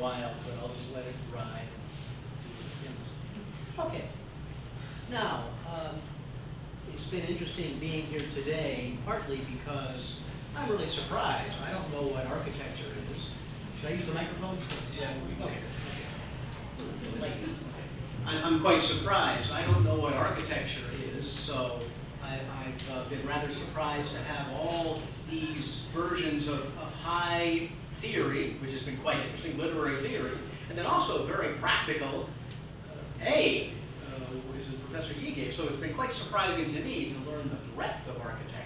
while, but I'll just let it ride. Okay. Now, it's been interesting being here today, partly because I'm really surprised. I don't know what architecture is. Should I use the microphone? Yeah. Okay. I'm quite surprised. I don't know what architecture is, so I've been rather surprised to have all these versions of high theory, which has been quite interesting, literary theory, and then also very practical which is Professor Yee gave. So it's been quite surprising to me to learn the breadth of architecture.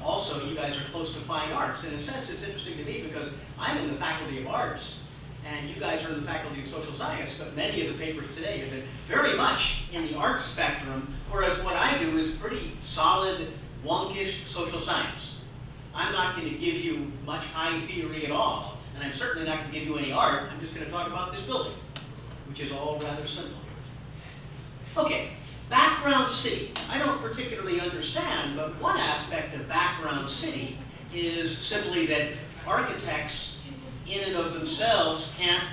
Also, you guys are close to fine arts. In a sense, it's interesting to me because I'm in the Faculty of Arts, and you guys are in the Faculty of Social Science, but many of the papers today have been very much in the arts spectrum, whereas what I do is pretty solid, wonkish social science. I'm not going to give you much high theory at all, and I'm certainly not going to give you any art. I'm just going to talk about this building, which is all rather simple. Okay, background city. I don't particularly understand, but one aspect of background city is simply that architects in and of themselves can't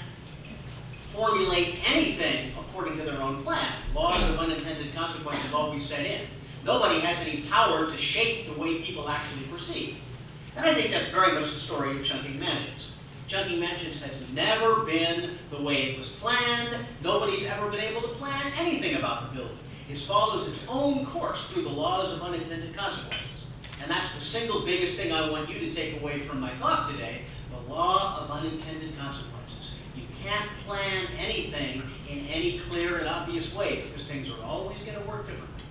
formulate anything according to their own plan. Laws of unintended consequences always set in. Nobody has any power to shape the way people actually perceive. And I think that's very much the story of Chungking Mansions. Chungking Mansions has never been the way it was planned. Nobody's ever been able to plan anything about the building. It follows its own course through the laws of unintended consequences. And that's the single biggest thing I want you to take away from my talk today, the law of unintended consequences. You can't plan anything in any clear and obvious way because things are always going to work differently.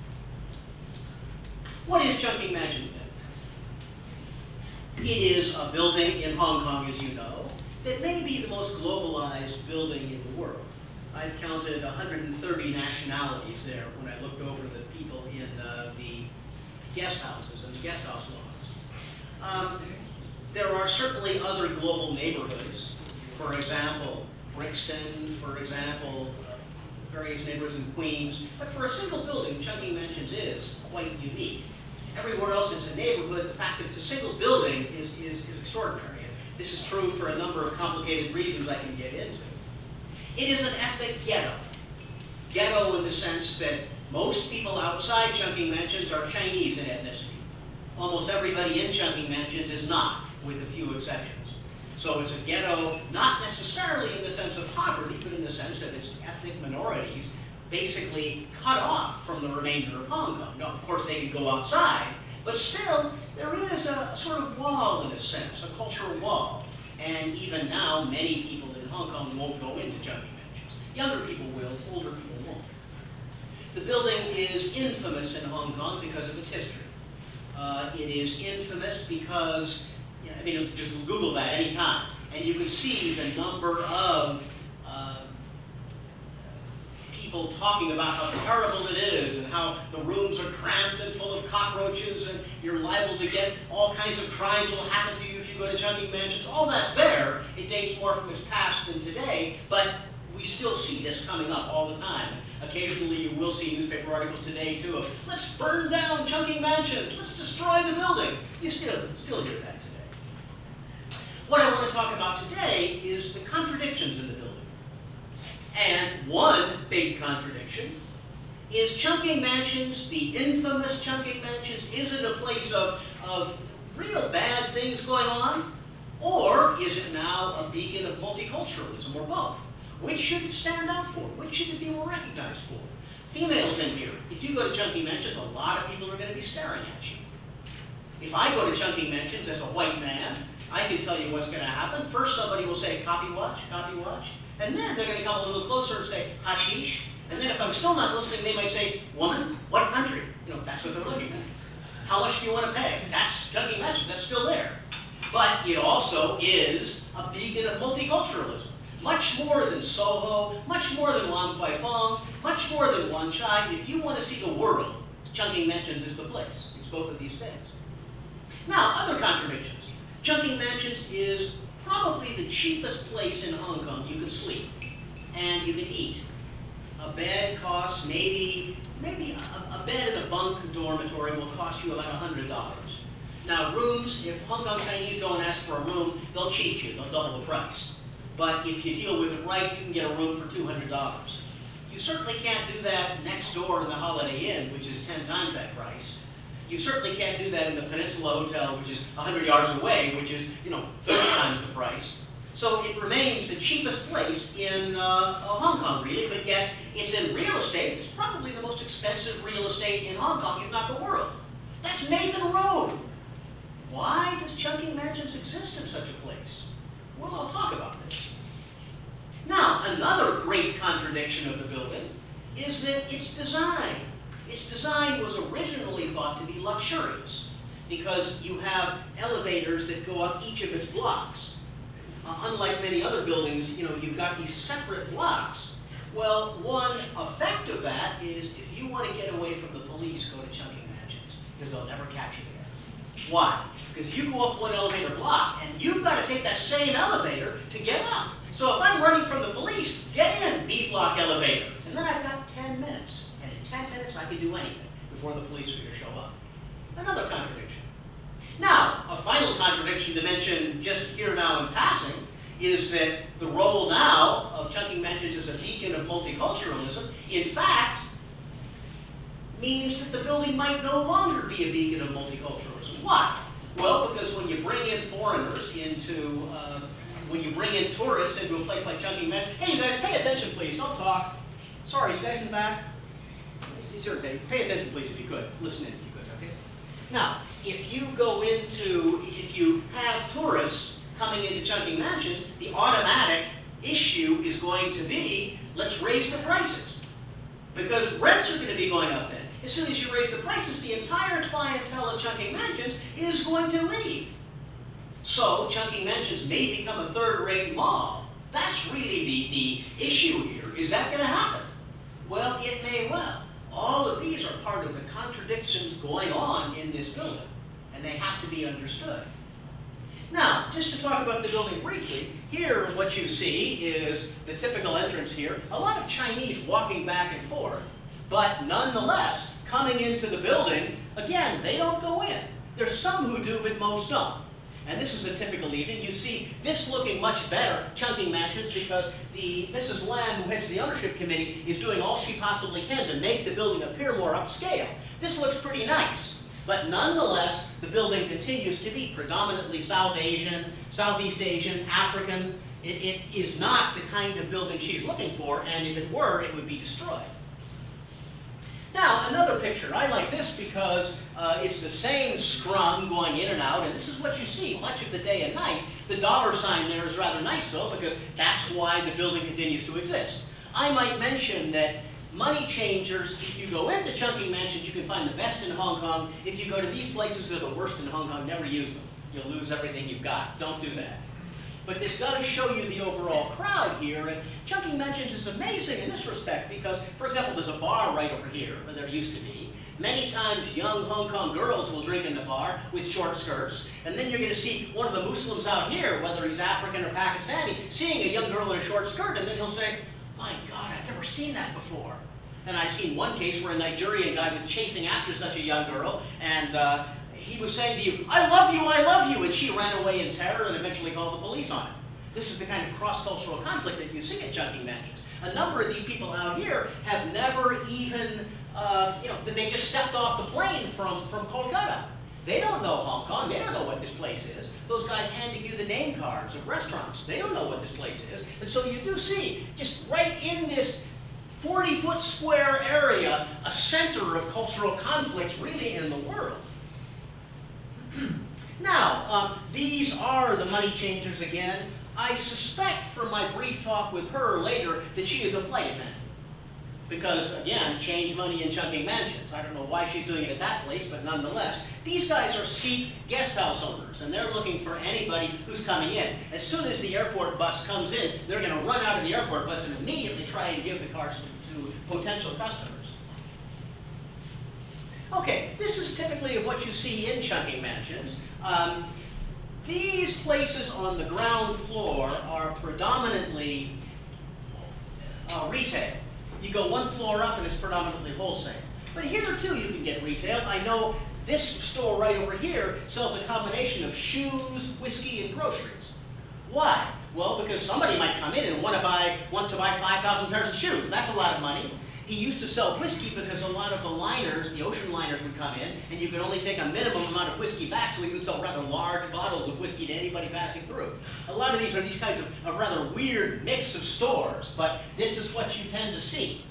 What is Chungking Mansions then? It is a building in Hong Kong, as you know, that may be the most globalized building in the world. I've counted 130 nationalities there when I looked over the people in the guest houses and the guest house laws. There are certainly other global neighborhoods. For example, Brixton, for example, various neighborhoods in Queens. But for a single building, Chungking Mansions is quite unique. Everywhere else it's a neighborhood. The fact that it's a single building is extraordinary. This is true for a number of complicated reasons I can get into. It is an ethnic ghetto. Ghetto in the sense that most people outside Chungking Mansions are Chinese in ethnicity. Almost everybody in Chungking Mansions is not, with a few exceptions. So it's a ghetto, not necessarily in the sense of poverty, but in the sense that it's ethnic minorities basically cut off from the remainder of Hong Kong. Now, of course, they can go outside, but still, there is a sort of wall in a sense, a cultural wall. And even now, many people in Hong Kong won't go into Chungking Mansions. Younger people will, older people won't. The building is infamous in Hong Kong because of its history. It is infamous because, just Google that anytime, and you can see the number of people talking about how terrible it is and how the rooms are cramped and full of cockroaches and you're liable to get all kinds of crimes will happen to you if you go to Chungking Mansions. All that's there. It dates more from its past than today, but we still see this coming up all the time. Occasionally you will see newspaper articles today too of, let's burn down Chungking Mansions, let's destroy the building. You still hear that today. What I want to talk about today is the contradictions in the building. And one big contradiction is Chungking Mansions, the infamous Chungking Mansions, is it a place of real bad things going on? Or is it now a beacon of multiculturalism, or both? Which should it stand out for? Which should it be more recognized for? Females in here, if you go to Chungking Mansions, a lot of people are going to be staring at you. If I go to Chungking Mansions as a white man, I can tell you what's going to happen. First, somebody will say, copy watch, and then they're going to come a little closer and say, hashish. And then if I'm still not listening, they might say, woman, what country? That's what they're looking at. How much do you want to pay? That's Chungking Mansions, that's still there. But it also is a beacon of multiculturalism. Much more than Soho, much more than Lam Kwai Fong, much more than Wan Chai. If you want to see the world, Chungking Mansions is the place. It's both of these things. Now, other contradictions. Chungking Mansions is probably the cheapest place in Hong Kong you can sleep and you can eat. A bed costs maybe a bed in a bunk dormitory will cost you about $100. Now rooms, if Hong Kong Chinese go and ask for a room, they'll cheat you, they'll double the price. but if you deal with it right, you can get a room for $200. You certainly can't do that next door in the Holiday Inn, which is 10 times that price. You certainly can't do that in the Peninsula Hotel, which is 100 yards away, which is, 30 times the price. So it remains the cheapest place in Hong Kong, really, but yet it's in real estate. It's probably the most expensive real estate in Hong Kong, if not the world. That's Nathan Road. Why does Chungking Mansions exist in such a place? Well, I'll talk about this. Now, another great contradiction of the building is that its design. Its design was originally thought to be luxurious because you have elevators that go up each of its blocks. Unlike many other buildings, you've got these separate blocks. Well, one effect of that is if you want to get away from the police, go to Chungking Mansions, because they'll never catch you there. Why? Because you go up one elevator block, and you've got to take that same elevator to get up. So if I'm running from the police, get in B block elevator. And then I've got 10 minutes. And in 10 minutes, I can do anything before the police figure show up. Another contradiction. Now, a final contradiction to mention just here now in passing is that the role now of Chungking Mansions as a beacon of multiculturalism, in fact, means that the building might no longer be a beacon of multiculturalism. Why? Well, because when you bring in foreigners into, when you bring in tourists into a place like Chungking Mansions, hey, you guys, pay attention, please, don't talk. Sorry, you guys in the back? It's irritating. Pay attention, please, if you could. Listen in, if you could, okay? Now, if you have tourists coming into Chungking Mansions, the automatic issue is going to be, let's raise the prices. Because rents are going to be going up then. As soon as you raise the prices, the entire clientele of Chungking Mansions is going to leave. So Chungking Mansions may become a third-rate mall. That's really the issue here. Is that going to happen? Well, it may well. All of these are part of the contradictions going on in this building, and they have to be understood. Now, just to talk about the building briefly, here what you see is the typical entrance here. A lot of Chinese walking back and forth, but nonetheless, coming into the building, again, they don't go in. There's some who do, but most don't. And this is a typical evening. You see this looking much better, Chungking Mansions, because Mrs. Lam, who heads the ownership committee, is doing all she possibly can to make the building appear more upscale. This looks pretty nice. But nonetheless, the building continues to be predominantly South Asian, Southeast Asian, African. It is not the kind of building she's looking for, and if it were, it would be destroyed. Now, another picture. I like this because it's the same scrum going in and out, and this is what you see much of the day and night. The dollar sign there is rather nice, though, because that's why the building continues to exist. I might mention that money changers, if you go into Chungking Mansions, you can find the best in Hong Kong. If you go to these places, they're the worst in Hong Kong. Never use them. You'll lose everything you've got. Don't do that. But this does show you the overall crowd here, and Chungking Mansions is amazing in this respect because, for example, there's a bar right over here, or there used to be. Many times young Hong Kong girls will drink in the bar with short skirts, and then you're going to see one of the Muslims out here, whether he's African or Pakistani, seeing a young girl in a short skirt, and then he'll say, my God, I've never seen that before. And I've seen one case where a Nigerian guy was chasing after such a young girl, and he was saying to you, I love you, and she ran away in terror and eventually called the police on him. This is the kind of cross-cultural conflict that you see at Chungking Mansions. A number of these people out here have never even, they just stepped off the plane from Kolkata. They don't know Hong Kong. They don't know what this place is. Those guys handing you the name cards of restaurants, they don't know what this place is. And so you do see, just right in this 40-foot square area, a center of cultural conflicts really in the world. Now, these are the money changers again. I suspect from my brief talk with her later that she is a flight attendant. Because, again, change money in Chungking Mansions. I don't know why she's doing it at that place, but nonetheless. These guys are Sikh guest house owners, and they're looking for anybody who's coming in. As soon as the airport bus comes in, they're going to run out of the airport bus and immediately try and give the cards to potential customers. Okay, this is typically of what you see in Chungking Mansions. These places on the ground floor are predominantly retail. You go one floor up and it's predominantly wholesale. But here too you can get retail. I know this store right over here sells a combination of shoes, whiskey, and groceries. Why? Well, because somebody might come in and want to buy 5,000 pairs of shoes. That's a lot of money. He used to sell whiskey because a lot of the liners, the ocean liners, would come in, and you could only take a minimum amount of whiskey back, so he would sell rather large bottles of whiskey to anybody passing through. A lot of these are these kinds of rather weird mix of stores, but this is what you tend to see.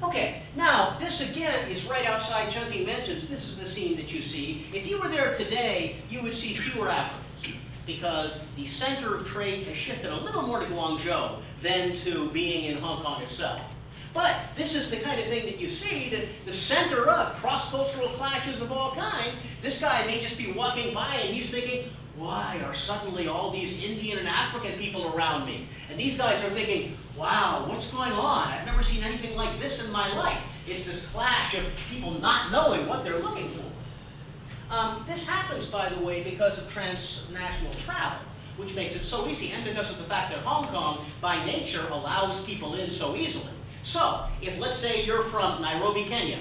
Okay, now this again is right outside Chungking Mansions. This is the scene that you see. If you were there today, you would see fewer Africans, because the center of trade has shifted a little more to Guangzhou than to being in Hong Kong itself. But this is the kind of thing that you see, that the center of cross-cultural clashes of all kinds. This guy may just be walking by and he's thinking, why are suddenly all these Indian and African people around me? And these guys are thinking, wow, what's going on? I've never seen anything like this in my life. It's this clash of people not knowing what they're looking for. This happens, by the way, because of transnational travel, which makes it so easy, and because of the fact that Hong Kong, by nature, allows people in so easily. So, if let's say you're from Nairobi, Kenya,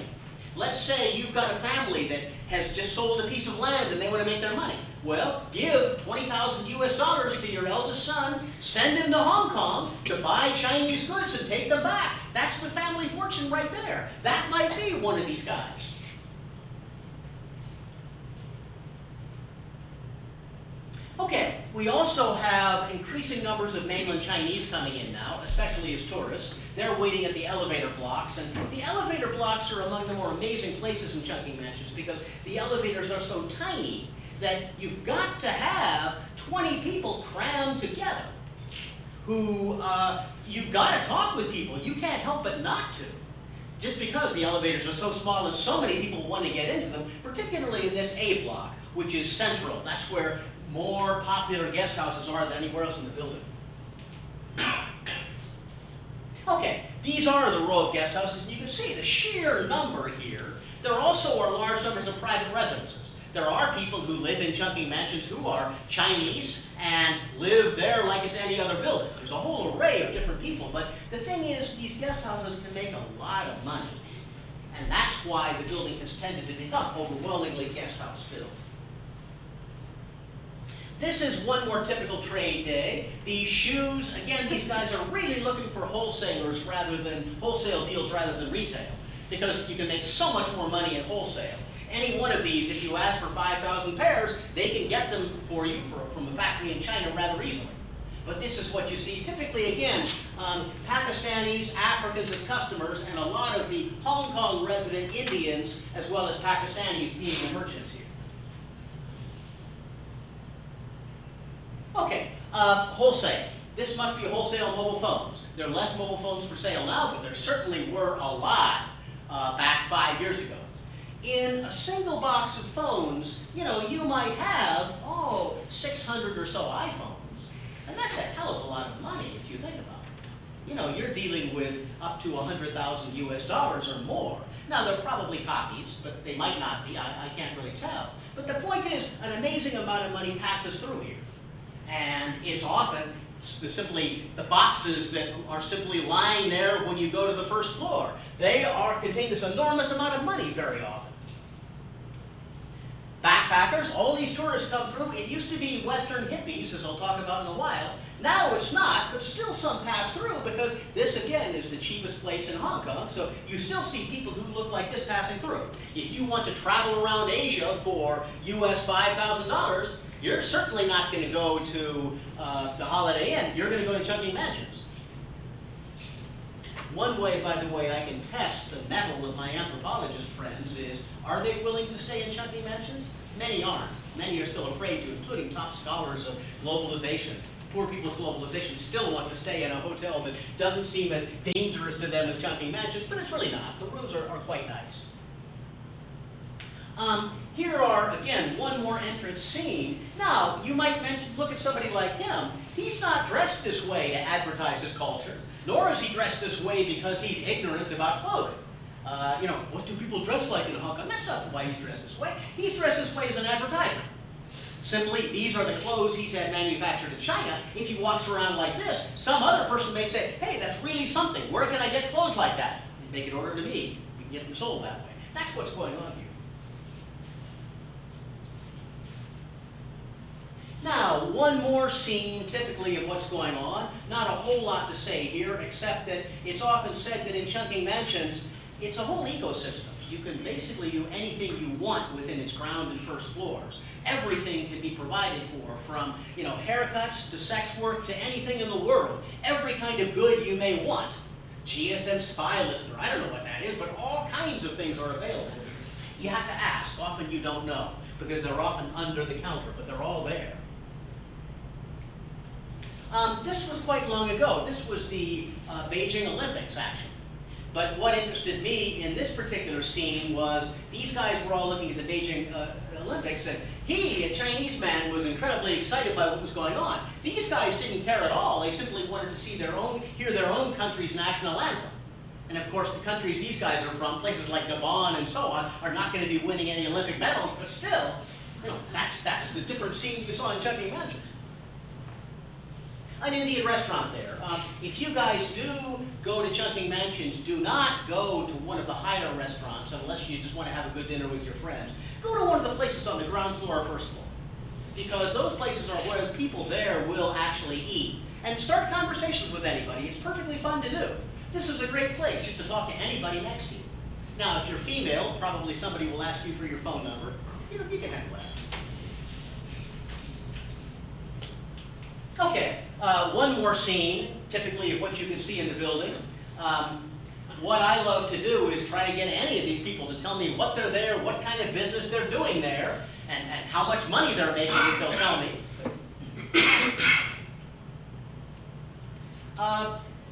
let's say you've got a family that has just sold a piece of land and they want to make their money. Well, give $20,000 to your eldest son, send him to Hong Kong to buy Chinese goods and take them back. That's the family fortune right there. That might be one of these guys. Okay, we also have increasing numbers of mainland Chinese coming in now, especially as tourists. They're waiting at the elevator blocks, and the elevator blocks are among the more amazing places in Chungking Mansions because the elevators are so tiny that you've got to have 20 people crammed together who, you've got to talk with people. You can't help but not to. Just because the elevators are so small and so many people want to get into them, particularly in this A block, which is central. That's where more popular guest houses are than anywhere else in the building. Okay, these are the row of guest houses, and you can see the sheer number here. There also are large numbers of private residences. There are people who live in Chungking Mansions who are Chinese and live there like it's any other building. There's a whole array of different people, but the thing is, these guest houses can make a lot of money. And that's why the building has tended to become overwhelmingly guest house filled. This is one more typical trade day. These shoes, again, these guys are really looking for wholesalers rather than wholesale deals rather than retail, because you can make so much more money in wholesale. Any one of these, if you ask for 5,000 pairs, they can get them for you from a factory in China rather easily. But this is what you see. Typically, again, Pakistanis, Africans as customers, and a lot of the Hong Kong resident Indians, as well as Pakistanis being the merchants here. Okay, wholesale. This must be wholesale mobile phones. There are less mobile phones for sale now, but there certainly were a lot back 5 years ago. In a single box of phones, you know, you might have, 600 or so iPhones. And that's a hell of a lot of money if you think about it. You know, you're dealing with up to 100,000 US dollars or more. Now, they're probably copies, but they might not be. I can't really tell. But the point is, an amazing amount of money passes through here. And it's often simply the boxes that are simply lying there when you go to the first floor. They contain this enormous amount of money very often. Backpackers, all these tourists come through. It used to be Western hippies, as I'll talk about in a while. Now it's not, but still some pass through because this, again, is the cheapest place in Hong Kong. So you still see people who look like this passing through. If you want to travel around Asia for US $5,000, you're certainly not going to go to the Holiday Inn. You're going to go to Chungking Mansions. One way, by the way, I can test the mettle of my anthropologist friends is, are they willing to stay in Chungking Mansions? Many aren't. Many are still afraid to, including top scholars of globalization. Poor people's globalization still want to stay in a hotel that doesn't seem as dangerous to them as Chungking Mansions, but it's really not. The rooms are quite nice. Here are, again, one more entrance scene. Now, you might look at somebody like him. He's not dressed this way to advertise his culture, nor is he dressed this way because he's ignorant about clothing. You know, what do people dress like in Hong Kong? That's not why he's dressed this way. He's dressed this way as an advertisement. Simply, these are the clothes he's had manufactured in China. If he walks around like this, some other person may say, hey, that's really something. Where can I get clothes like that? Make an order to me. You can get them sold that way. That's what's going on here. Now, one more scene typically of what's going on. Not a whole lot to say here, except that it's often said that in Chungking Mansions, it's a whole ecosystem. You can basically do anything you want within its ground and first floors. Everything can be provided for, from haircuts to sex work to anything in the world. Every kind of good you may want. GSM spy listener, I don't know what that is, but all kinds of things are available. You have to ask. Often you don't know, because they're often under the counter, but they're all there. This was quite long ago. This was the Beijing Olympics, actually. But what interested me in this particular scene was these guys were all looking at the Beijing Olympics, and he, a Chinese man, was incredibly excited by what was going on. These guys didn't care at all. They simply wanted to see hear their own country's national anthem. And of course, the countries these guys are from, places like Gabon and so on, are not going to be winning any Olympic medals, but still, that's the different scene you saw in Chungking Mansions. An Indian restaurant there. If you guys do go to Chungking Mansions, do not go to one of the higher restaurants unless you just want to have a good dinner with your friends. Go to one of the places on the ground floor or first floor, because those places are where the people there will actually eat. And start conversations with anybody. It's perfectly fun to do. This is a great place just to talk to anybody next to you. Now, if you're female, probably somebody will ask you for your phone number. You can handle that. Okay, one more scene, typically of what you can see in the building. What I love to do is try to get any of these people to tell me what they're there, what kind of business they're doing there, and how much money they're making if they'll tell me.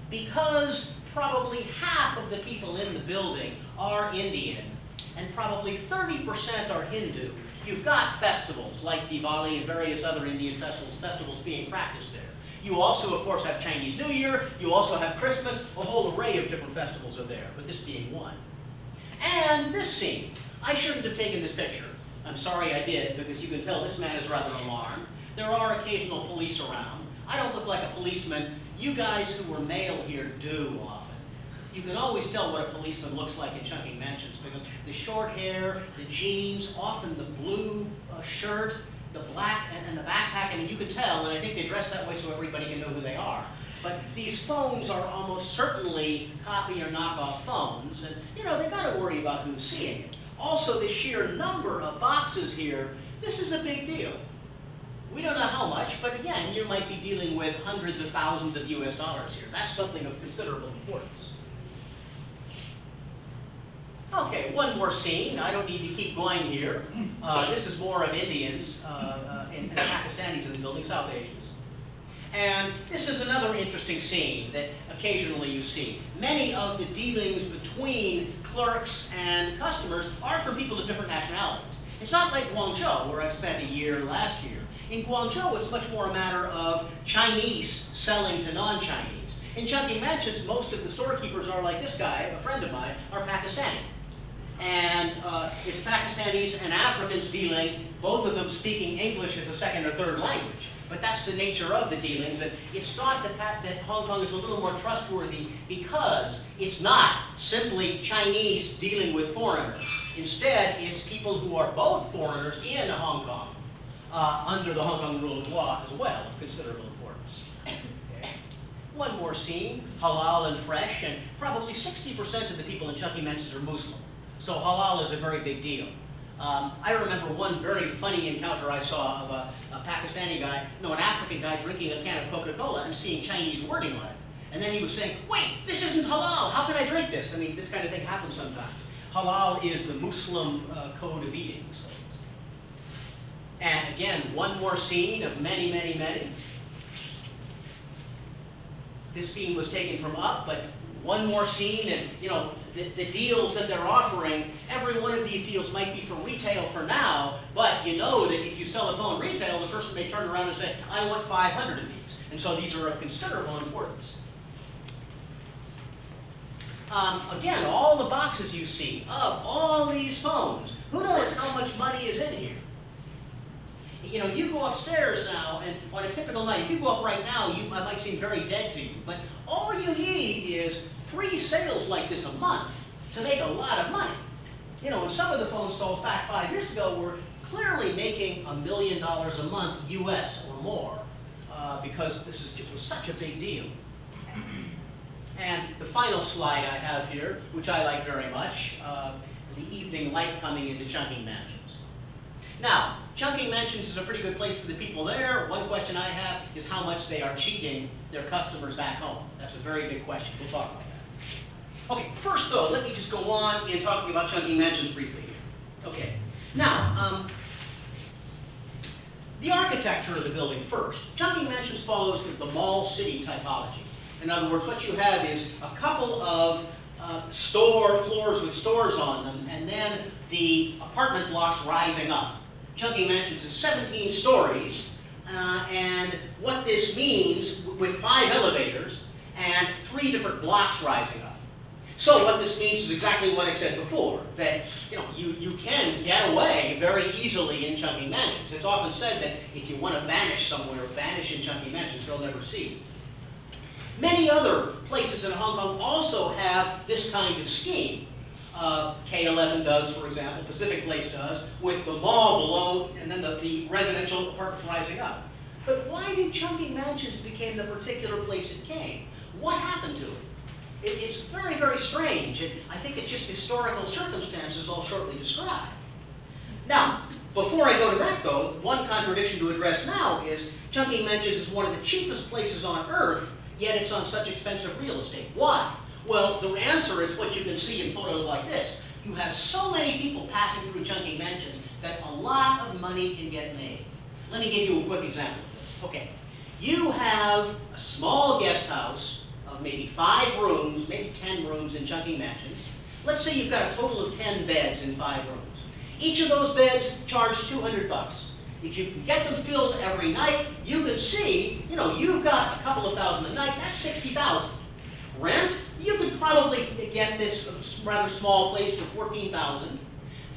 Because probably half of the people in the building are Indian, and probably 30% are Hindu. You've got festivals like Diwali and various other Indian festivals being practiced there. You also, of course, have Chinese New Year. You also have Christmas. A whole array of different festivals are there, but this being one. And this scene. I shouldn't have taken this picture. I'm sorry I did, because you can tell this man is rather alarmed. There are occasional police around. I don't look like a policeman. You guys who are male here do often. You can always tell what a policeman looks like in Chungking Mansions, because the short hair, the jeans, often the blue shirt, the black, and the backpack. I mean, you can tell, and I think they dress that way so everybody can know who they are. But these phones are almost certainly copy or knockoff phones, and they've got to worry about who's seeing it. Also, the sheer number of boxes here, this is a big deal. We don't know how much, but again, you might be dealing with hundreds of thousands of US dollars here. That's something of considerable importance. Okay, one more scene. I don't need to keep going here. This is more of Indians and Pakistanis in the building, South Asians. And this is another interesting scene that occasionally you see. Many of the dealings between clerks and customers are for people of different nationalities. It's not like Guangzhou, where I spent a year last year. In Guangzhou, it's much more a matter of Chinese selling to non-Chinese. In Chungking Mansions, most of the storekeepers are like this guy, a friend of mine, are Pakistani. And it's Pakistanis and Africans dealing, both of them speaking English as a second or third language. But that's the nature of the dealings, and it's thought that Hong Kong is a little more trustworthy because it's not simply Chinese dealing with foreigners. Instead, it's people who are both foreigners in Hong Kong, under the Hong Kong rule of law as well, of considerable importance. Okay. One more scene, halal and fresh, and probably 60% of the people in Chungking Mansions are Muslim. So halal is a very big deal. I remember one very funny encounter I saw of a Pakistani guy, an African guy drinking a can of Coca-Cola and seeing Chinese wording on it. And then he was saying, wait, this isn't halal, how can I drink this? I mean, this kind of thing happens sometimes. Halal is the Muslim code of eating. So. And again, one more scene of many, many, many. This scene was taken from Up, but one more scene, and the deals that they're offering, every one of these deals might be for retail for now, but you know that if you sell a phone retail, the person may turn around and say, I want 500 of these. And so these are of considerable importance. Again, all the boxes you see of all these phones, who knows how much money is in here? You go upstairs now, and on a typical night, if you go up right now, it might seem very dead to you, but all you need is 3 sales like this a month to make a lot of money. And some of the phone stalls back 5 years ago were clearly making $1 million a month US or more, because this was such a big deal. And the final slide I have here, which I like very much, the evening light coming into Chungking Mansions. Now, Chungking Mansions is a pretty good place for the people there. One question I have is how much they are cheating their customers back home. That's a very big question. We'll talk about that. Okay, first though, let me just go on in talking about Chungking Mansions briefly here. Okay, now, the architecture of the building first. Chungking Mansions follows the mall city typology. In other words, what you have is a couple of store floors with stores on them, and then the apartment blocks rising up. Chungking Mansions is 17 stories, and what this means, with 5 elevators and 3 different blocks rising up. So what this means is exactly what I said before, that you can get away very easily in Chungking Mansions. It's often said that if you want to vanish somewhere, vanish in Chungking Mansions, they'll never see you. Many other places in Hong Kong also have this kind of scheme. K11 does, for example, Pacific Place does, with the mall below and then the residential apartments rising up. But why did Chungking Mansions become the particular place it came? What happened to it? It's very, very strange. I think it's just historical circumstances I'll shortly describe. Now, before I go to that though, one contradiction to address now is Chungking Mansions is one of the cheapest places on earth, yet it's on such expensive real estate. Why? Well, the answer is what you can see in photos like this. You have so many people passing through Chungking Mansions that a lot of money can get made. Let me give you a quick example of this. Okay, you have a small guest house of maybe 5 rooms, maybe 10 rooms in Chungking Mansions. Let's say you've got a total of 10 beds in 5 rooms. Each of those beds charge $200. If you can get them filled every night, you can see, you've got a couple of thousand a night, that's $60,000. Rent, you could probably get this rather small place for $14,000.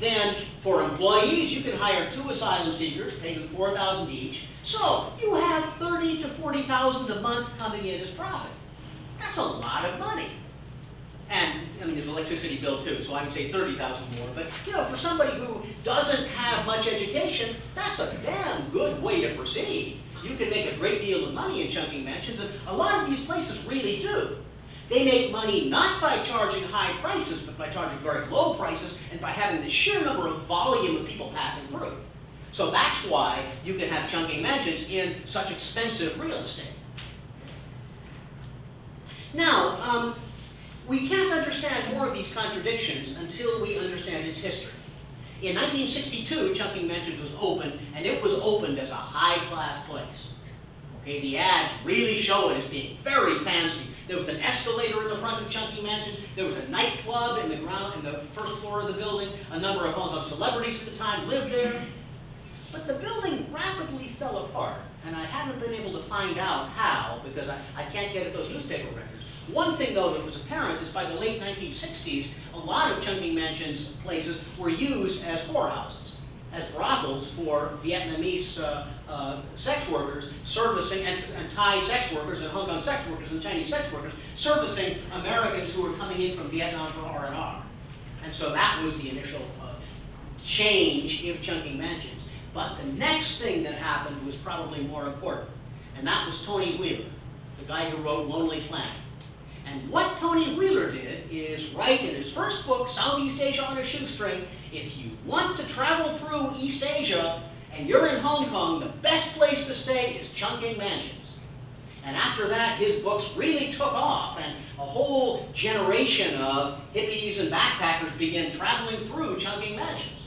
Then for employees, you can hire 2 asylum seekers, pay them $4,000 each. So you have $30,000 to $40,000 a month coming in as profit. That's a lot of money. And, there's electricity bill too, so I would say $30,000 more. But, for somebody who doesn't have much education, that's a damn good way to proceed. You can make a great deal of money in Chungking Mansions, and a lot of these places really do. They make money not by charging high prices, but by charging very low prices, and by having the sheer number of volume of people passing through. So that's why you can have Chungking Mansions in such expensive real estate. Now, we can't understand more of these contradictions until we understand its history. In 1962, Chungking Mansions was opened, and it was opened as a high-class place. Okay, the ads really show it as being very fancy. There was an escalator in the front of Chungking Mansions. There was a nightclub in the first floor of the building. A number of Hong Kong celebrities at the time lived there. But the building rapidly fell apart, and I haven't been able to find out how, because I can't get at those newspaper records. One thing, though, that was apparent is by the late 1960s, a lot of Chungking Mansions places were used as whorehouses, as brothels for Vietnamese sex workers servicing, and Thai sex workers, and Hong Kong sex workers, and Chinese sex workers servicing Americans who were coming in from Vietnam for R&R. And so that was the initial change of Chungking Mansions. But the next thing that happened was probably more important, and that was Tony Wheeler, the guy who wrote Lonely Planet. And what Tony Wheeler did is write in his first book, Southeast Asia on a Shoestring, if you want to travel through East Asia and you're in Hong Kong, the best place to stay is Chungking Mansions. And after that, his books really took off, and a whole generation of hippies and backpackers began traveling through Chungking Mansions.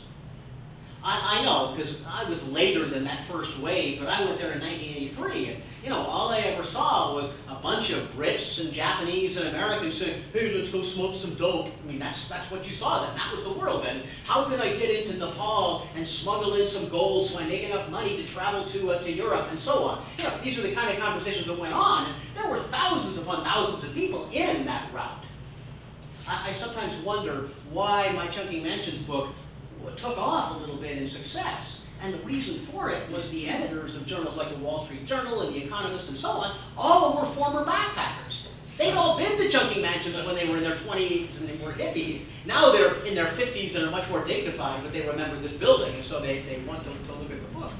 I know, because I was later than that first wave, but I went there in 1983, and all I ever saw was a bunch of Brits and Japanese and Americans saying, hey, let's go smoke some dope. That's what you saw then. That was the world then. How can I get into Nepal and smuggle in some gold so I make enough money to travel to Europe, and so on. These are the kind of conversations that went on, and there were thousands upon thousands of people in that route. I sometimes wonder why my Chungking Mansions book took off a little bit in success. And the reason for it was the editors of journals like the Wall Street Journal and The Economist and so on, all were former backpackers. They'd all been to Chungking mansions when they were in their 20s and they were hippies. Now they're in their 50s and are much more dignified, but they remember this building, and so they want to look at the book.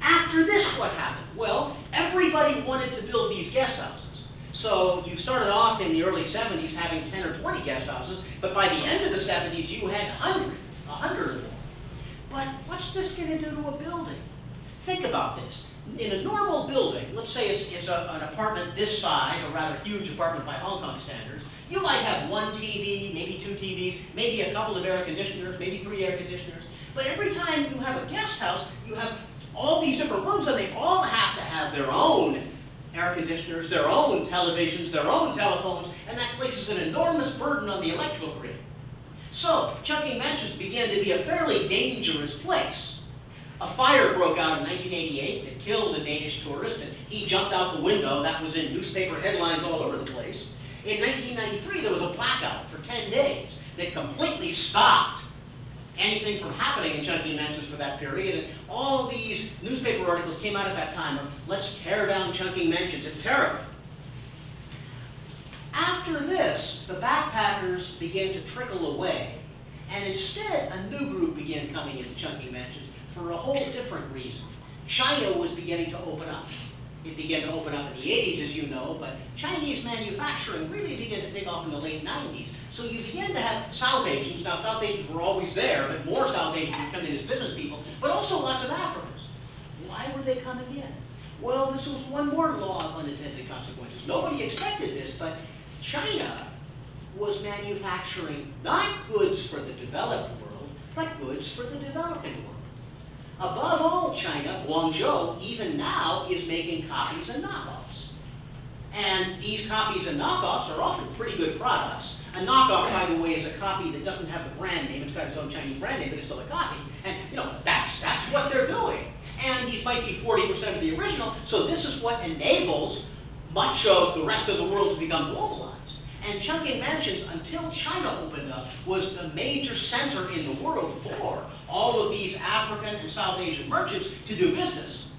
After this, what happened? Well, everybody wanted to build these guest houses. So you started off in the early 70s having 10 or 20 guest houses, but by the end of the 70s, you had 100 or more. But what's this going to do to a building? Think about this. In a normal building, let's say it's an apartment this size, a rather huge apartment by Hong Kong standards, you might have one TV, maybe two TVs, maybe a couple of air conditioners, maybe 3 air conditioners. But every time you have a guest house, you have all these different rooms, and they all have to have their own air conditioners, their own televisions, their own telephones, and that places an enormous burden on the electrical grid. So, Chungking mansions began to be a fairly dangerous place. A fire broke out in 1988 that killed a Danish tourist, and he jumped out the window. That was in newspaper headlines all over the place. In 1993, there was a blackout for 10 days that completely stopped anything from happening in Chungking mansions for that period, and all these newspaper articles came out at that time of, let's tear down Chungking mansions. It's terrible. After this, the backpackers began to trickle away, and instead a new group began coming into Chungking mansions for a whole different reason. China was beginning to open up. It began to open up in the 80s, as you know, but Chinese manufacturing really began to take off in the late 90s. So you began to have South Asians. Now, South Asians were always there, but more South Asians would come in as business people, but also lots of Africans. Why were they coming in? Well, this was one more law of unintended consequences. Nobody expected this, but China was manufacturing not goods for the developed world, but goods for the developing world. Above all, China, Guangzhou, even now, is making copies and knockoffs. And these copies and knockoffs are often pretty good products. A knockoff, by the way, is a copy that doesn't have the brand name. It's got its own Chinese brand name, but it's still a copy. And, you know, that's what they're doing. And these might be 40% of the original, so this is what enables much of the rest of the world to become globalized. And Chungking mansions, until China opened up, was the major center in the world for all of these African and South Asian merchants to do business.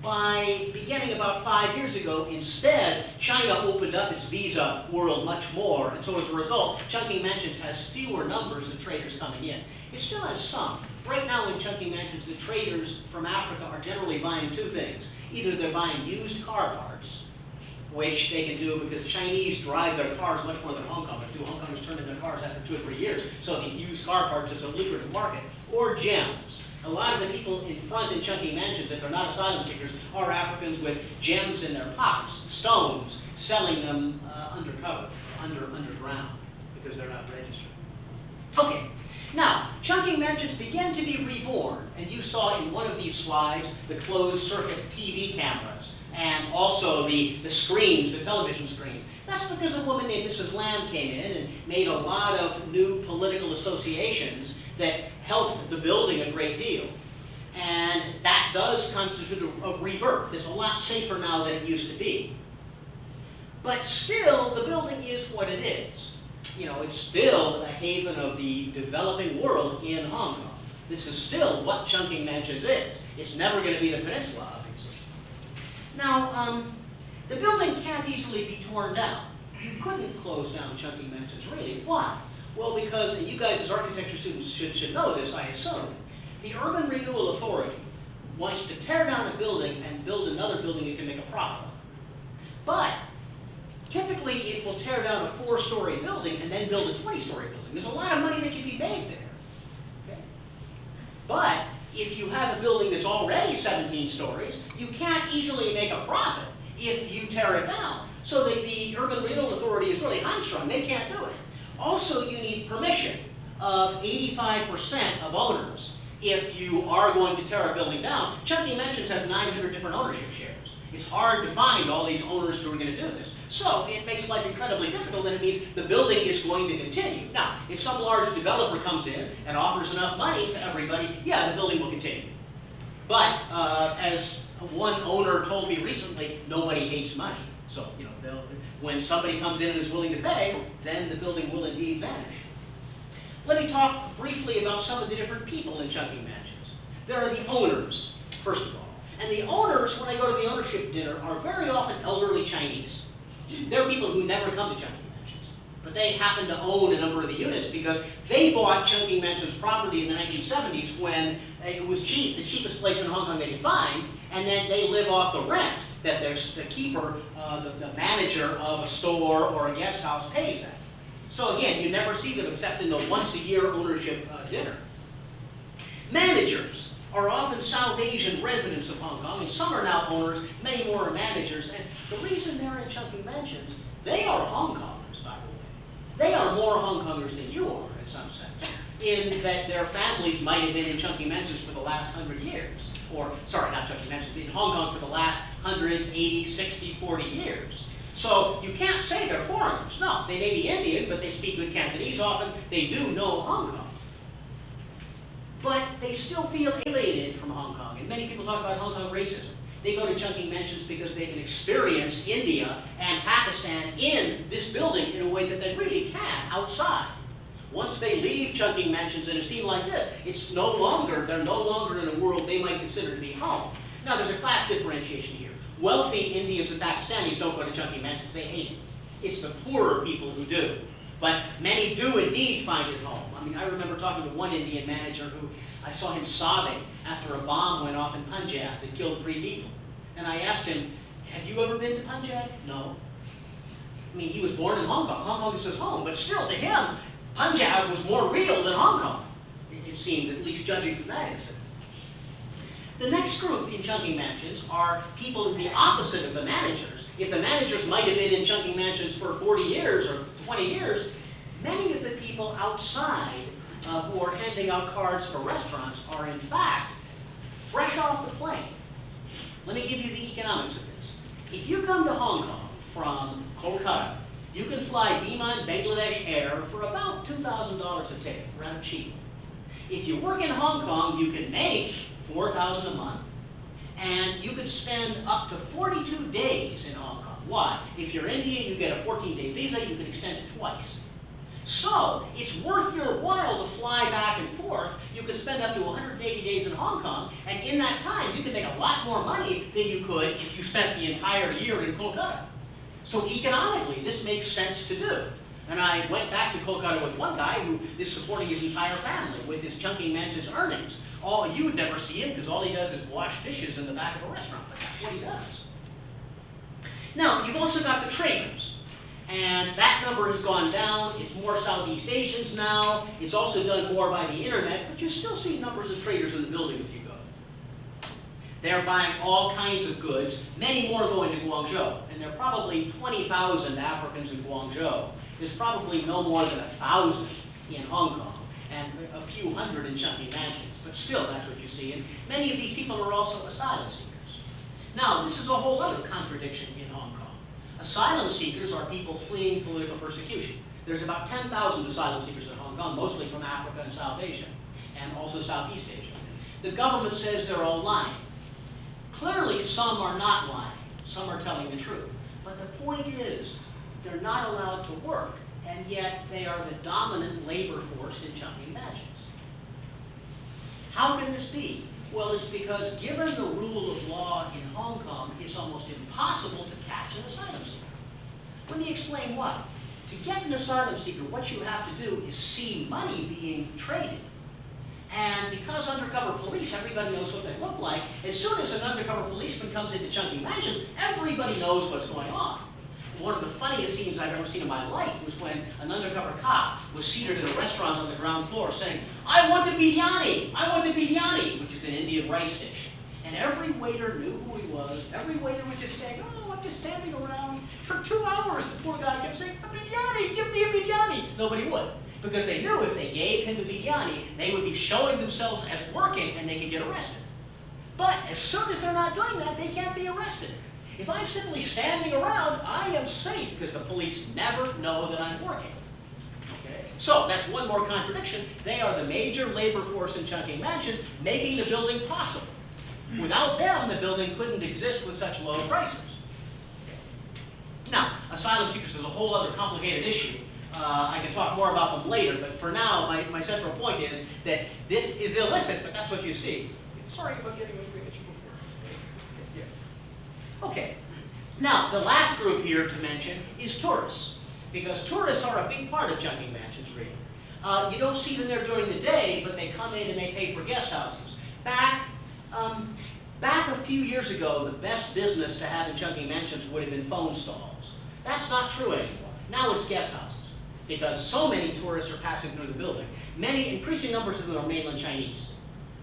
By beginning about 5 years ago, instead, China opened up its visa world much more, and so as a result, Chungking mansions has fewer numbers of traders coming in. It still has some. Right now in Chungking mansions, the traders from Africa are generally buying two things. Either they're buying used car parts, which they can do because Chinese drive their cars much more than Hong Kongers do. Hong Kongers turn in their cars after 2 or 3 years, so the used car parts is a lucrative market. Or gems. A lot of the people in front in Chungking mansions, if they're not asylum seekers, are Africans with gems in their pockets, stones, selling them undercover, underground, because they're not registered. Okay, now, Chungking mansions began to be reborn, and you saw in one of these slides the closed-circuit TV cameras, and also the screens, the television screens. That's because a woman named Mrs. Lamb came in and made a lot of new political associations that helped the building a great deal. And that does constitute a rebirth. It's a lot safer now than it used to be. But still, the building is what it is. You know, it's still a haven of the developing world in Hong Kong. This is still what Chungking mansions is. It's never going to be the peninsula, obviously. Now, the building can't easily be torn down. You couldn't close down Chungking mansions, really. Why? Well, because, and you guys as architecture students should know this, I assume, the Urban Renewal Authority wants to tear down a building and build another building it can make a profit on. But typically, it will tear down a 4-story building and then build a 20-story building. There's a lot of money that can be made there. Okay? But if you have a building that's already 17 stories, you can't easily make a profit if you tear it down. So the Urban Renewal Authority is really hamstrung. They can't do it. Also, you need permission of 85% of owners if you are going to tear a building down. Chungking mansions has 900 different ownership shares. It's hard to find all these owners who are going to do this. So it makes life incredibly difficult, and it means the building is going to continue. Now, if some large developer comes in and offers enough money to everybody, yeah, the building will continue. But as one owner told me recently, nobody hates money. So, you know, when somebody comes in and is willing to pay, then the building will indeed vanish. Let me talk briefly about some of the different people in Chungking mansions. There are the owners, first of all. And the owners, when I go to the ownership dinner, are very often elderly Chinese. They're people who never come to Chungking Mansions, but they happen to own a number of the units because they bought Chungking Mansions property in the 1970s when it was cheap, the cheapest place in Hong Kong they could find, and then they live off the rent that there's the keeper, the manager of a store or a guest house pays them. So again, you never see them except in the once-a-year ownership dinner. Managers are often South Asian residents of Hong Kong, and some are now owners, many more are managers, and the reason they're in Chungking Mansions, they are Hong Kongers, by the way. They are more Hong Kongers than you are, in some sense, in that their families might have been in Chungking Mansions for the last 100 years. Or, sorry, not Chungking Mansions, in Hong Kong for the last 180, 60, 40 years. So you can't say they're foreigners. No, they may be Indian, but they speak good Cantonese often. They do know Hong Kong. But they still feel alienated from Hong Kong. And many people talk about Hong Kong racism. They go to Chungking Mansions because they can experience India and Pakistan in this building in a way that they really can outside. Once they leave Chungking Mansions in a scene like this, they're no longer in a world they might consider to be home. Now there's a class differentiation here. Wealthy Indians and Pakistanis don't go to Chungking Mansions, they hate it. It's the poorer people who do. But many do indeed find it home. I mean, I remember talking to one Indian manager who I saw him sobbing after a bomb went off in Punjab that killed 3 people. And I asked him, have you ever been to Punjab? No. I mean, he was born in Hong Kong. Hong Kong is his home, but still to him, Punjab was more real than Hong Kong, it seemed, at least judging from that incident. The next group in Chungking Mansions are people the opposite of the managers. If the managers might have been in Chungking Mansions for 40 years or 20 years, many of the people outside who are handing out cards for restaurants are in fact fresh off the plane. Let me give you the economics of this. If you come to Hong Kong from Kolkata, you can fly Biman Bangladesh Air for about $2,000 a ticket, rather cheap. If you work in Hong Kong, you can make $4,000 a month, and you can spend up to 42 days in Hong Kong. Why? If you're Indian, you get a 14-day visa, you can extend it twice. So, it's worth your while to fly back and forth. You can spend up to 180 days in Hong Kong, and in that time, you can make a lot more money than you could if you spent the entire year in Kolkata. So economically, this makes sense to do. And I went back to Kolkata with one guy who is supporting his entire family with his Chungking Mansions earnings. You would never see him because all he does is wash dishes in the back of a restaurant, but that's what he does. Now, you've also got the traders. And that number has gone down. It's more Southeast Asians now. It's also done more by the internet, but you still see numbers of traders in the building if you go. They're buying all kinds of goods, many more going to Guangzhou. And there are probably 20,000 Africans in Guangzhou. There's probably no more than 1,000 in Hong Kong, and a few hundred in Chungking Mansions. But still, that's what you see. And many of these people are also asylum seekers. Now, this is a whole other contradiction in Hong Kong. Asylum seekers are people fleeing political persecution. There's about 10,000 asylum seekers in Hong Kong, mostly from Africa and South Asia, and also Southeast Asia. The government says they're all lying. Clearly, some are not lying. Some are telling the truth. But the point is, they're not allowed to work, and yet they are the dominant labor force in Chungking Mansions. How can this be? Well, it's because given the rule of law in Hong Kong, it's almost impossible to catch an asylum seeker. Let me explain why. To get an asylum seeker, what you have to do is see money being traded. And because undercover police, everybody knows what they look like, as soon as an undercover policeman comes into Chungking Mansions, everybody knows what's going on. One of the funniest scenes I've ever seen in my life was when an undercover cop was seated in a restaurant on the ground floor saying, "I want a biryani! I want a biryani!" which is an Indian rice dish. And every waiter knew who he was. Every waiter was just saying, "Oh, I'm just standing around." For 2 hours, the poor guy kept saying, "A biryani! Give me a biryani!" Nobody would. Because they knew if they gave him a biryani, they would be showing themselves as working and they could get arrested. But as soon as they're not doing that, they can't be arrested. If I'm simply standing around, I am safe because the police never know that I'm working. Okay? So that's one more contradiction. They are the major labor force in Chungking Mansions, making the building possible. Without them, the building couldn't exist with such low prices. Now, asylum seekers is a whole other complicated issue. I can talk more about them later, but for now, my central point is that this is illicit, but that's what you see. Sorry about getting over at you before. Okay. Now, the last group here to mention is tourists, because tourists are a big part of Chungking Mansions, really. You don't see them there during the day, but they come in and they pay for guest houses. Back a few years ago, the best business to have in Chungking Mansions would have been phone stalls. That's not true anymore. Now it's guest houses, because so many tourists are passing through the building. Many, increasing numbers of them are mainland Chinese.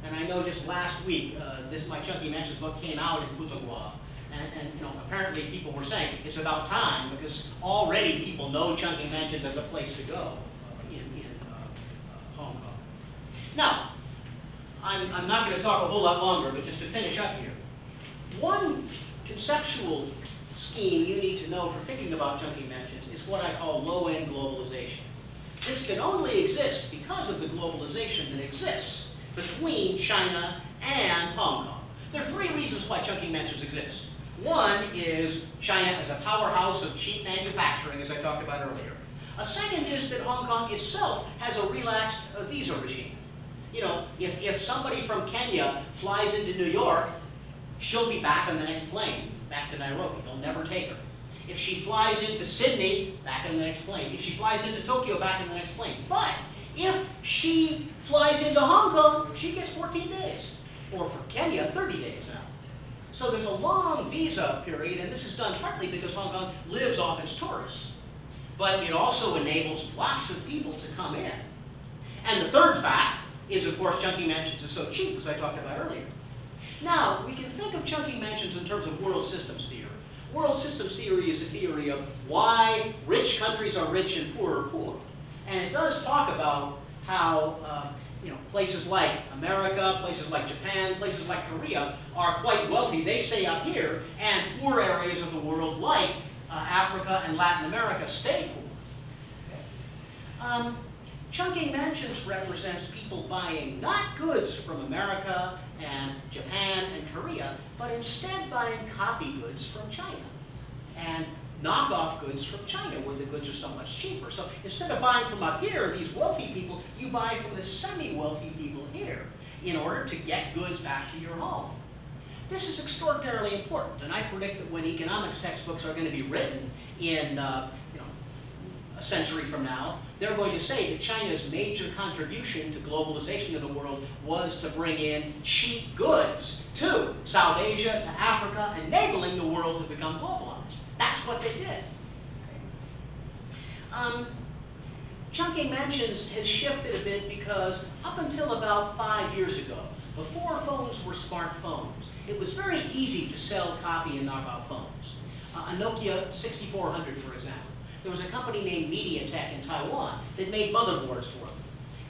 And I know just last week, my Chungking Mansions book came out in Putagua. And apparently people were saying it's about time, because already people know Chungking Mansions as a place to go in Hong Kong. Now, I'm not going to talk a whole lot longer, but just to finish up here. One conceptual scheme you need to know for thinking about Chungking Mansions is what I call low-end globalization. This can only exist because of the globalization that exists between China and Hong Kong. There are three reasons why Chungking Mansions exist. One is China as a powerhouse of cheap manufacturing, as I talked about earlier. A second is that Hong Kong itself has a relaxed visa regime. If somebody from Kenya flies into New York, she'll be back on the next plane, back to Nairobi. They'll never take her. If she flies into Sydney, back on the next plane. If she flies into Tokyo, back on the next plane. But if she flies into Hong Kong, she gets 14 days. Or for Kenya, 30 days now. So there's a long visa period, and this is done partly because Hong Kong lives off its tourists. But it also enables lots of people to come in. And the third fact is, of course, Chungking Mansions is so cheap, as I talked about earlier. Now, we can think of Chungking Mansions in terms of world systems theory. World systems theory is a theory of why rich countries are rich and poor are poor. And it does talk about how places like America, places like Japan, places like Korea are quite wealthy. They stay up here, and poor areas of the world like Africa and Latin America stay poor. Chungking Mansions represents people buying not goods from America and Japan and Korea, but instead buying copy goods from China and knockoff goods from China, where the goods are so much cheaper. So instead of buying from up here, these wealthy people, you buy from the semi-wealthy people here in order to get goods back to your home. This is extraordinarily important, and I predict that when economics textbooks are going to be written in a century from now, they're going to say that China's major contribution to globalization of the world was to bring in cheap goods to South Asia, to Africa, enabling the world to become globalized. That's what they did. Chungking Mansions has shifted a bit because up until about 5 years ago, before phones were smartphones, it was very easy to sell copy and knockoff phones. A Nokia 6400, for example. There was a company named MediaTek in Taiwan that made motherboards for them.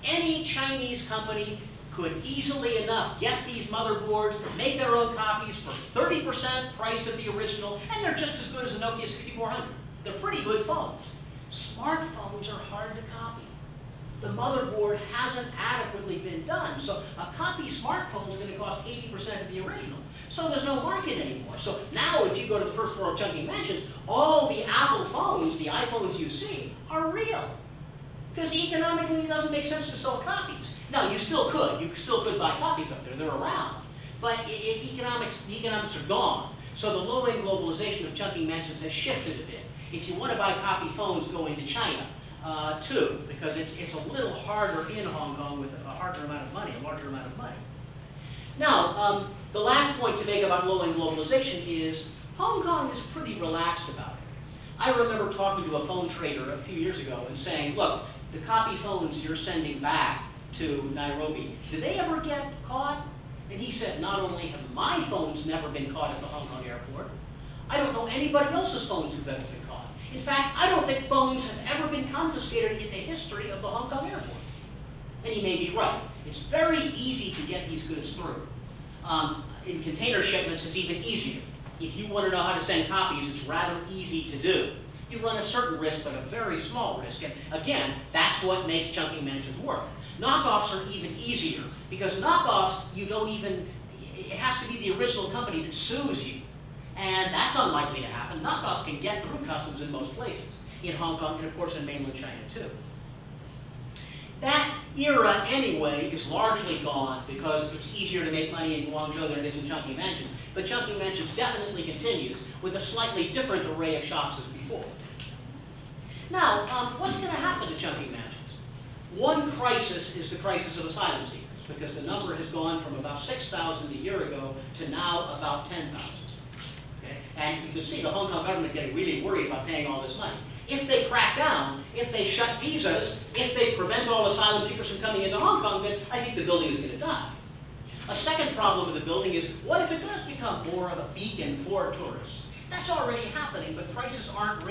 Any Chinese company could easily enough get these motherboards, make their own copies for 30% price of the original, and they're just as good as a Nokia 6400. They're pretty good phones. Smartphones are hard to copy. The motherboard hasn't adequately been done, so a copy smartphone is going to cost 80% of the original. So there's no market anymore. So now if you go to the first floor of Chungking Mansions, all the Apple phones, the iPhones you see, are real. Because economically it doesn't make sense to sell copies. Now, you still could. You still could buy copies up there. They're around. But the economics are gone. So the low-end globalization of Chungking Mansions has shifted a bit. If you want to buy copy phones, go into China, too, because it's a little harder in Hong Kong with a larger amount of money. Now, the last point to make about low-end globalization is Hong Kong is pretty relaxed about it. I remember talking to a phone trader a few years ago and saying, look, the copy phones you're sending back to Nairobi, do they ever get caught? And he said, not only have my phones never been caught at the Hong Kong airport, I don't know anybody else's phones who've ever been caught. In fact, I don't think phones have ever been confiscated in the history of the Hong Kong airport. And he may be right. It's very easy to get these goods through. In container shipments, it's even easier. If you want to know how to send copies, it's rather easy to do. You run a certain risk, but a very small risk. And again, that's what makes Chungking Mansions work. Knockoffs are even easier, because knockoffs, it has to be the original company that sues you. And that's unlikely to happen. Knockoffs can get through customs in most places, in Hong Kong and of course in mainland China too. That era anyway is largely gone because it's easier to make money in Guangzhou than it is in Chungking Mansions. But Chungking Mansions definitely continues with a slightly different array of shops as before. Now, what's going to happen to Chungking Mansions? One crisis is the crisis of asylum seekers, because the number has gone from about 6,000 a year ago to now about 10,000. Okay? And you can see the Hong Kong government getting really worried about paying all this money. If they crack down, if they shut visas, if they prevent all asylum seekers from coming into Hong Kong, then I think the building is going to die. A second problem with the building is, what if it does become more of a beacon for tourists? That's already happening, but prices aren't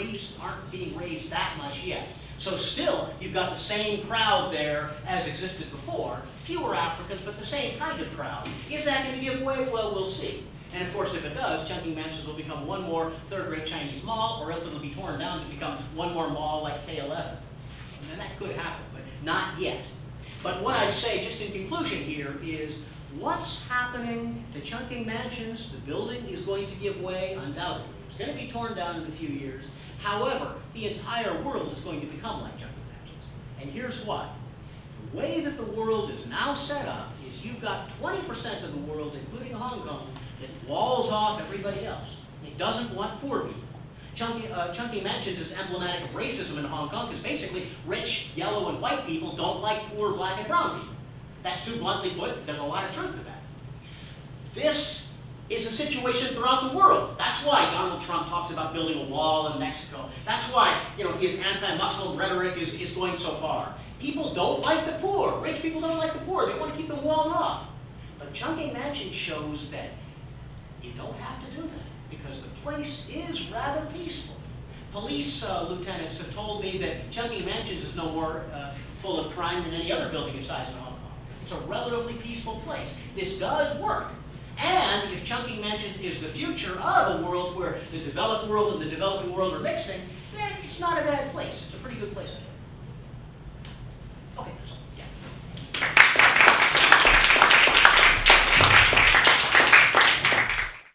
being raised that much yet. So still, you've got the same crowd there as existed before, fewer Africans, but the same kind of crowd. Is that going to give way? Well, we'll see. And of course, if it does, Chungking Mansions will become one more third-rate Chinese mall, or else it'll be torn down to become one more mall like K11. And that could happen, but not yet. But what I'd say, just in conclusion here, is what's happening to Chungking Mansions? The building is going to give way, undoubtedly. It's going to be torn down in a few years. However, the entire world is going to become like Chungking Mansions. And here's why. The way that the world is now set up is you've got 20% of the world, including Hong Kong, that walls off everybody else. It doesn't want poor people. Chungking Mansions is emblematic of racism in Hong Kong because basically rich, yellow, and white people don't like poor black and brown people. That's too bluntly put. There's a lot of truth to that. This is a situation throughout the world. That's why Donald Trump talks about building a wall in Mexico. That's why his anti-Muslim rhetoric is going so far. People don't like the poor. Rich people don't like the poor. They want to keep them walled off. But Chungking Mansions shows that you don't have to do that because the place is rather peaceful. Police lieutenants have told me that Chungking Mansions is no more full of crime than any other building its size in Hong Kong. It's a relatively peaceful place. This does work. And if Chungking Mansions is the future of a world where the developed world and the developing world are mixing, then it's not a bad place. It's a pretty good place, I think.